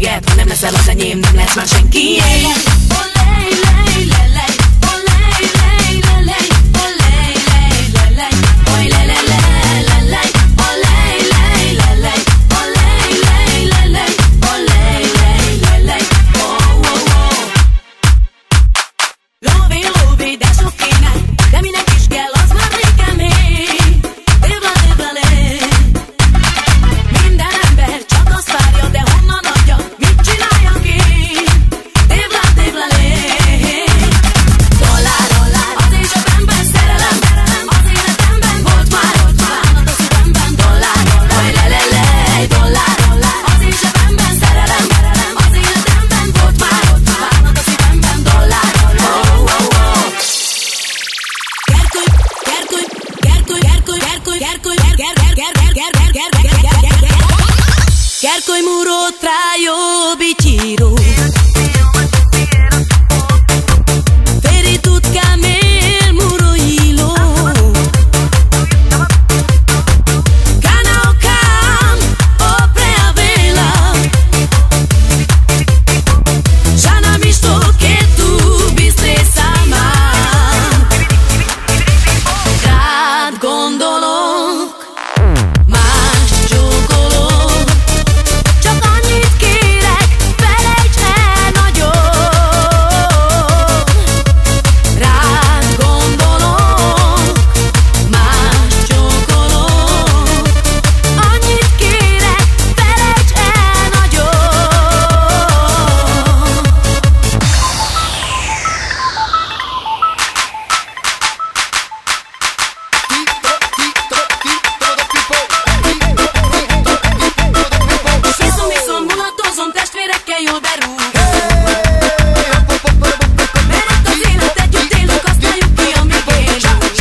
téged. Ha nem leszel az enyém, nem lesz már senki. Gerkoly muro trajo bićiru Peri tut kamel muro ilo Kana okam opre avela Žana mi što ke tu bistre sama Grad gondolok Más csókolok Csak annyit kérek, felejts el nagyon Rád gondolok, más csókolok Annyit kérek, felejts el nagyon Iszom, mulatozom, testvérekkel jól berúg Mert itt az élet együtt élünk, használjuk ki, amíg élünk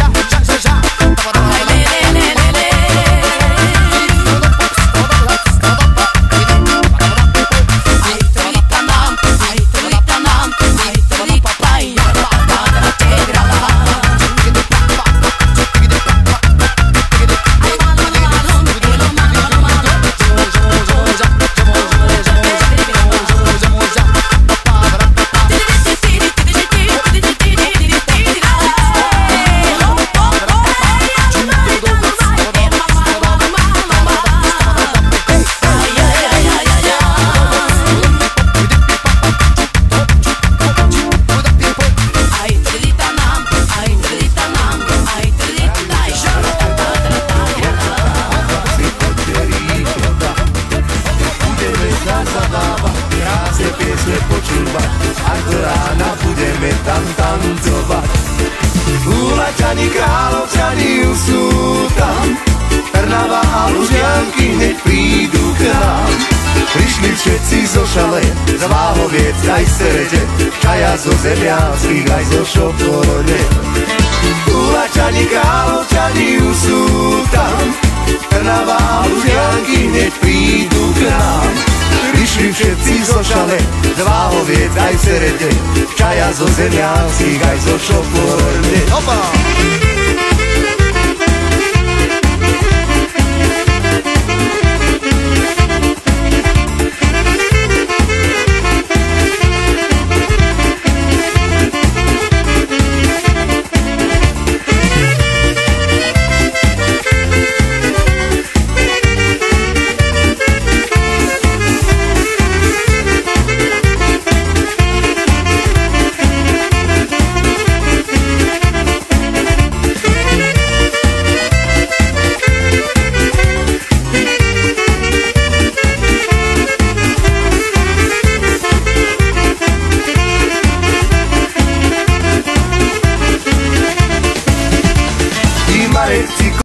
Až do rána budeme tam tancovať. Úlaťani, kráľovčani sú tam, Trnava a Lužianky hneď prídu k nám. Prišli všetci zo Šale, z Váhoviec aj z Serede, Čaja zo Zemianských aj zo Šoporone. Úlaťani, kráľovčani sú tam, Trnava a Lužianky hneď prídu k nám. Prišli všetci zo Šale, z Váhoviec aj v Serede, Čaja zo Zemianských aj zo Šoporone. Opa!